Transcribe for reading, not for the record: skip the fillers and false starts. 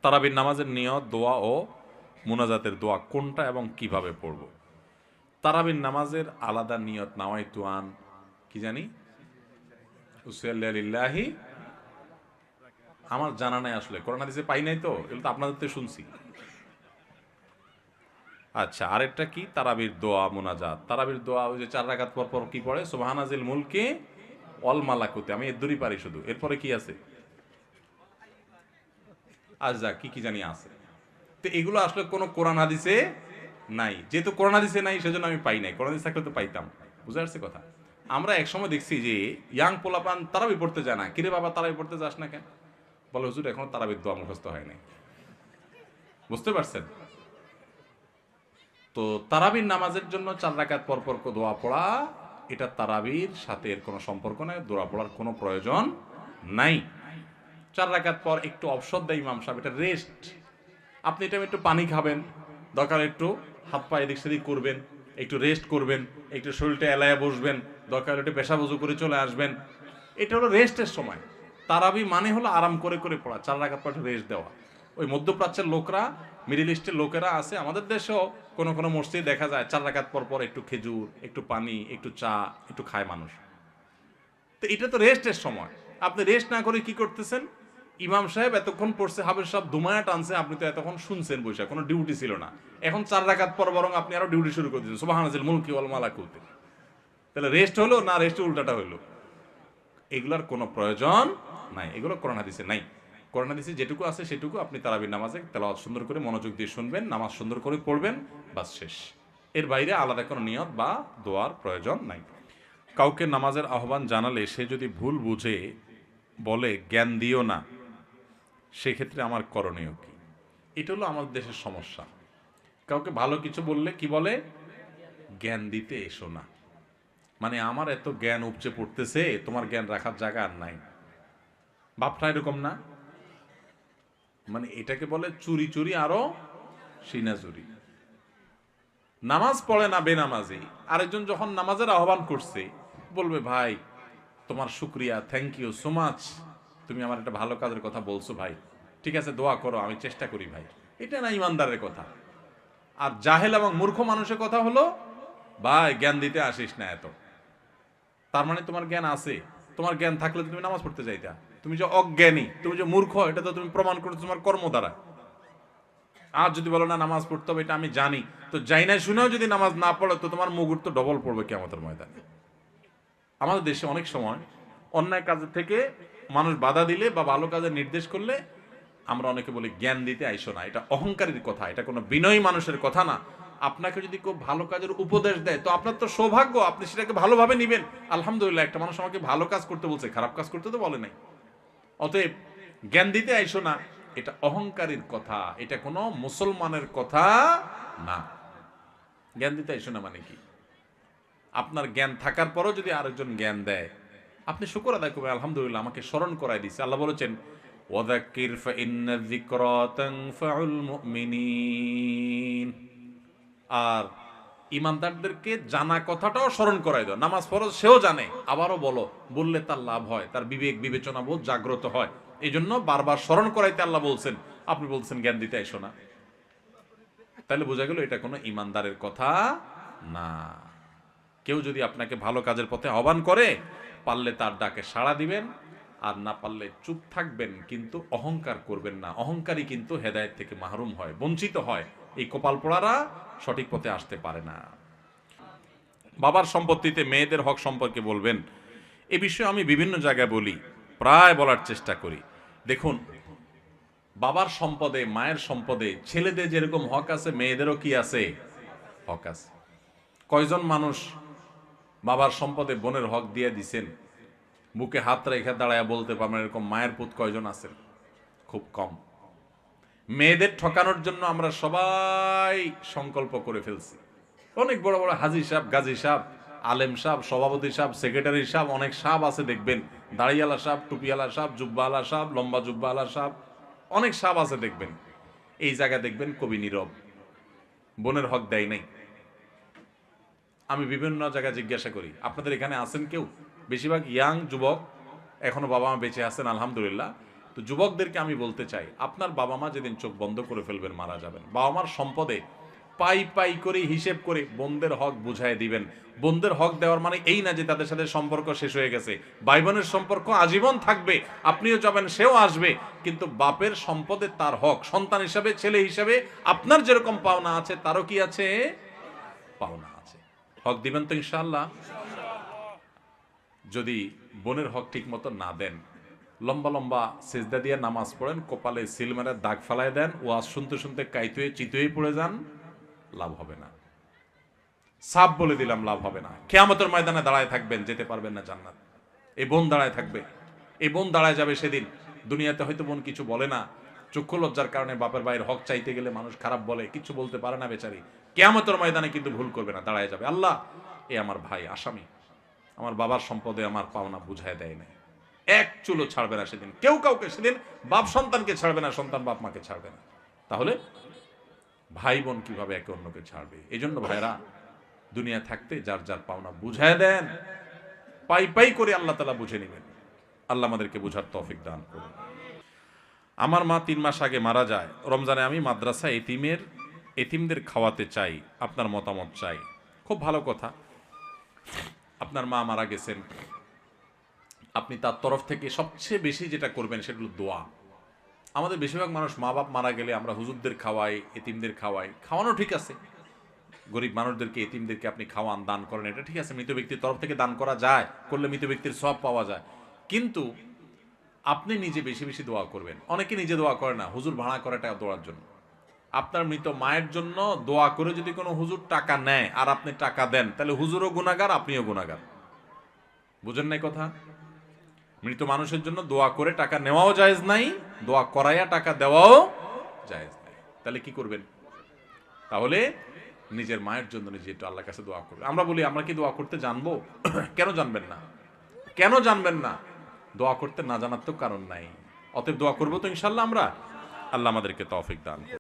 তারাবির নামাজের নিয়ত, দোয়া ও মুনাজাতের দোয়া কোনটা এবং কিভাবে পড়ব? তারাবির নামাজের আলাদা নিয়ত নাওয়াইতু আন কি জানি উসিল্লা লিল্লাহি, আমার জানা নাই আসলে, কোরআন হাদিসে পাই নাই তো, এগুলো তো আপনাদের তো শুনছি। আচ্ছা, আরেকটা কি তারাবির দোয়া মুনাজাত? তারাবির দোয়া ওই যে 4 রাকাত পর পর কি পড়ে, সুবহানাজিল মুলকে অল মালাকুতে, আমি এর দূরই পারি শুধু। এরপরে কি আছে? আচ্ছা, কি কি জানি আছে। তো এগুলো আসলে কোনো কোরআন হাদিসে নাই, যেহেতু কোরআন হাদিসে নাই সেজন্য আমি পাই নাই, কোরআন হাদিস থাকলে তো পাইতাম। বুঝতে পারছি কথা? আমরা একসময় দেখছি যে ইয়াং পোলাপান তারাবি পড়তে যায় না। কিরে বাবা তারাবি পড়তে যাস না কেন? বলে হুজুর এখনো তারাবির দোয়া মুখস্থ হয় নাই। বুঝতে পারছেন? তো তারাবির নামাজের জন্য 4 রাকাত পর পর দোয়া পড়া, এটা তারাবির সাথে এর কোনো সম্পর্ক নাই, দোয়া পড়ার কোনো প্রয়োজন নাই। 4 রাকাত পর একটু অবসর দেয় ইমাম সাহেব, এটা রেস্ট। আপনি এটা একটু পানি খাবেন, দরকার একটু হাত পা এদিক সেদিক করবেন, একটু রেস্ট করবেন, একটু শরীরটা এলায়া বসবেন, দরকার একটু পেশাব ওযু করে চলে আসবেন। এটা হলো রেস্টের সময়। তারাবি মানে হলো আরাম করে করে পড়া, 4 রাকাত পর রেস্ট দেওয়া। ওই মধ্যপ্রাচ্যের লোকরা, মিডিল ইস্টের লোকেরা আছে, আমাদের দেশেও কোনো কোনো মসজিদে দেখা যায় 4 রাকাত পর পর একটু খেজুর, একটু পানি, একটু চা একটু খায় মানুষ। তো এটা তো রেস্টের সময়, আপনি রেস্ট না করে কি করতেছেন? ইমাম সাহেব এতক্ষণ পড়ছে, হাফেজ সাহেব ধুমায়া টানছে, আপনি তো এতক্ষণ শুনছেন বৈশা, কোনো ডিউটি ছিল না। এখন 4 রাকাত পর বরং আপনি আরো ডিউটি শুরু করে দিচ্ছেন, সুবহানাল্লাহিল মুলকি ওয়াল মালাকুতি। তাহলে রেস্ট হলো না রেস্টের উল্টাটা হলো? এগুলার কোনো প্রয়োজন নাই, এগুলো কোরআন হাদিসে নাই। কোরআন হাদিসে যেটুকু আছে সেটুকু আপনি তারাবির নামাজে তেলাওয়াত সুন্দর করে মনোযোগ দিয়ে শুনবেন, নামাজ সুন্দর করে পড়বেন, বাস শেষ। এর বাইরে আলাদা কোনো নিয়ত বা দোয়ার প্রয়োজন নাই। কাউকে নামাজের আহ্বান জানালে সে যদি ভুল বুঝে বলে জ্ঞান দিও না, সেক্ষেত্রে আমার করণীয় কি? এটা হলো আমাদের দেশের সমস্যা। কাউকে ভালো কিছু বললে কি বলে? জ্ঞান দিতে এসো না। মানে আমার এত জ্ঞান উপচে পড়তেছে, তোমার জ্ঞান রাখার জায়গা আর নাই। ভাবটা এরকম না? মানে এটাকে বলে চুরি চুরি আরো সিনা চুরি। নামাজ পড়ে না বেনামাজি, আরেকজন যখন নামাজের আহ্বান করছে বলবে ভাই তোমার শুক্রিয়া, থ্যাংক ইউ সো মাচ, তুমি আমার একটা ভালো কাজের কথা বলছো ভাই, ঠিক আছে দোয়া করো, আমি চেষ্টা করি ভাই। এটা না ইমানদারের কথা। আর জাহেল এবং মূর্খ মানুষের কথা হলো ভাই জ্ঞান দিতে আসিস না এত। তার মানে তোমার জ্ঞান আছে, তোমার জ্ঞান থাকলে তো তুমি নামাজ পড়তে যাইতা। তুমি যে অজ্ঞানী, তুমি যে মূর্খ, এটা তো তুমি প্রমাণ করছো তোমার কর্ম দ্বারা। আর যদি বলো না নামাজ পড়তে হবে এটা আমি জানি, তো যাই না শুনেও যদি নামাজ না পড়ো তো তোমার মুগুর তো ডবল পড়বে কিয়ামতের ময়দানে। আমাদের দেশে অনেক সময় অন্যায় কাজের থেকে মানুষ বাধা দিলে বা ভালো কাজের নির্দেশ করলে আমরা অনেকে বলি জ্ঞান দিতে আইসো না। এটা অহংকারীর কথা, এটা কোনো বিনয়ী মানুষের কথা না। আপনাকে যদি কেউ ভালো কাজের উপদেশ দেয় তো আপনার তো সৌভাগ্য, আপনি সেটাকে ভালোভাবে নিবেন। আলহামদুলিল্লাহ, একটা মানুষ আমাকে ভালো কাজ করতে বলছে, খারাপ কাজ করতে তো বলে নাই। অতএব জ্ঞান দিতে আইসো না, এটা অহংকারীর কথা, এটা কোনো মুসলমানের কথা না। জ্ঞান দিতে আইসো না মানে কি? আপনার জ্ঞান থাকার পরও যদি আরেকজন জ্ঞান দেয়, আপনি শুকর আদায় করবেন, আলহামদুলিল্লাহ আমাকে স্মরণ করাই দিচ্ছে। আল্লাহ বলেছেন ওয়াযাক্কির ফাইন্না যিকরা তানফাউল মুমিনিন। আর ইমানদারদেরকে জানা কথাটাও স্মরণ করাই দাও। নামাজ ফরজ সেও জানে, আবারও বলো, বললে তার লাভ হয়, তার বিবেক বিবেচনা বোধ জাগ্রত হয়। এই জন্য বারবার স্মরণ করাইতে আল্লাহ বলছেন, আপনি বলছেন জ্ঞান দিতে আইসো না। তাহলে বোঝা গেল এটা কোনো ইমানদারের কথা না। কেউ যদি আপনাকে ভালো কাজের পথে আহ্বান করে, পারলে তার ডাকে সাড়া দিবেন, আর না পারলে চুপ থাকবেন, কিন্তু অহংকার করবেন না। অহংকারী কিন্তু হেদায়েত থেকে মাহরুম হয়, বঞ্চিত হয়। এই কপাল পোড়ারা সঠিক পথে আসতে পারে না। বাবার সম্পত্তিতে মেয়েদের হক সম্পর্কে বলবেন। এ বিষয়ে আমি বিভিন্ন জায়গায় বলি, প্রায় বলার চেষ্টা করি। দেখুন, বাবার সম্পদে, মায়ের সম্পদে ছেলেদের যেরকম হক আছে, মেয়েদেরও কি আছে? হক আছে। কয়জন মানুষ বাবার সম্পদে বোনের হক দিয়ে দিছেন? বুকে হাত রেখে দাঁড়ায় বলতে পারবেন এরকম মায়ের পুত কয়জন আছেন? খুব কম। মেয়েদের ঠকানোর জন্য আমরা সবাই সংকল্প করে ফেলছি। অনেক বড় বড় হাজি সাহেব, গাজী সাহেব, আলেম সাহেব, সভাপতি সাহেব, সেক্রেটারি সাহেব, অনেক সাহেব আছে দেখবেন, দাড়িওয়ালা সাহেব, টুপিওয়ালা সাহেব, জুব্বাওয়ালা সাহেব, লম্বা জুব্বাওয়ালা সাহেব, অনেক সাহেব আছে দেখবেন। এই জায়গা দেখবেন কবি নীরব, বোনের হক দেয় নাই। আমি বিভিন্ন জায়গায় জিজ্ঞাসা করি, আপনাদের এখানে আছেন কেউ? বেশিরভাগ ইয়াং যুবক, এখনো বাবা মা বেঁচে আছেন আলহামদুলিল্লাহ। তো যুবকদেরকে আমি বলতে চাই, আপনার বাবা মা যেদিন চোখ বন্ধ করে ফেলবেন, মারা যাবেন, বাবা মার সম্পদে পাই পাই করে হিসেব করে বোনদের হক বুঝাই দিবেন। বোনদের হক দেওয়ার মানে এই না যে তাদের সাথে সম্পর্ক শেষ হয়ে গেছে। ভাই বোনের সম্পর্ক আজীবন থাকবে, আপনিও যাবেন, সেও আসবে, কিন্তু বাপের সম্পদে তার হক, সন্তান হিসাবে, ছেলে হিসাবে আপনার যেরকম পাওনা আছে তারও কি আছে, পাওনা আছে। হক দিবেন তো ইনশাআল্লাহ? যদি বোনের হক ঠিক মতো না দেন, লম্বা লম্বা সেজদা দিয়ে নামাজ পড়েন, কপালে সিল মেরে দাগ ফালায় দেন, ওয়াজ শুনতে শুনতে কাইতুয়ে চিতুয়ে পড়ে যান, লাভ হবে না। সাপ বলে দিলাম, লাভ হবে না। কিয়ামতের ময়দানে দাঁড়ায় থাকবেন, যেতে পারবেন না জান্নাত। এই বোন দাঁড়ায় থাকবে, এই বোন দাঁড়ায় যাবে সেদিন। দুনিয়াতে হয়তো বোন কিছু বলে না, চক্ষু লজ্জার কারণে বাপের ভাইয়ের হক চাইতে গেলে মানুষ খারাপ বলে, কিছু বলতে পারে না বেচারি। কিয়ামতের ময়দানে কিন্তু ভুল করবে না, দাঁড়ায় যাবে, আল্লাহ এ আমার ভাই আসামি, আমার বাবার সম্পদে আমার পাওনা বুঝায় দেয় না। এক চুলো ছাড়বে না সেদিন, কেউ কাউকে সেদিন। বাপ সন্তানকে ছাড়বে না, সন্তান বাপ মাকে ছাড়বে না। তাহলে ভাই বোন কিভাবে একে অন্যকে ছাড়বে? এই জন্য ভাইরা, দুনিয়া থাকতে যার যার পাওনা বুঝায় দেন, পাই পাই করে আল্লাহ তাআলা বুঝে নেবেন। আল্লাহ আমাদেরকে বুঝার তৌফিক দান করুন। আমার মা 3 মাস আগে মারা যায়। রমজানে আমি মাদ্রাসা এতিমদের খাওয়াতে চাই, আপনার মতামত চাই। খুব ভালো কথা। আপনার মা মারা গেছেন, আপনি তার তরফ থেকে সবচেয়ে বেশি যেটা করবেন সেটা হলো দোয়া। আমাদের বেশিরভাগ মানুষ মা বাপ মারা গেলে আমরা হুজুরদের খাওয়াই, এতিমদের খাওয়াই। খাওয়ানো ঠিক আছে, গরিব মানুষদেরকে, এতিমদেরকে আপনি খাওয়ান, দান করেন, এটা ঠিক আছে, মৃত ব্যক্তির তরফ থেকে দান করা যায়, করলে মৃত ব্যক্তির সওয়াব পাওয়া যায়। কিন্তু আপনি নিজে বেশি বেশি দোয়া করবেন। অনেকে নিজে দোয়া করে না, হুজুর ভাড়া করে টাকা দোয়ার জন্য। আপনার মৃত মায়ের জন্য দোয়া করে যদি কোনো হুজুর টাকা নেয় আর আপনি টাকা দেন, তাহলে হুজুরও গুনাহগার, আপনিও গুনাহগার। বুঝেন নাই কথা? মৃত মানুষের জন্য দোয়া করে টাকা নেওয়াও জায়েজ নাই, দোয়া করাইয়া টাকা দেওয়াও জায়েজ নাই। তাহলে কি করবেন? তাহলে নিজের মায়ের জন্য নিজে একটু আল্লাহর কাছে দোয়া করবেন। আমরা বলি, আমরা কি দোয়া করতে জানবো? কেন জানবেন না? কেন জানবেন না? দোয়া করতে না জানার তো কারণ নাই। অতএব দোয়া করবো তো ইনশাল্লাহ আমরা। আল্লাহ আমাদেরকে তৌফিক দান করুন।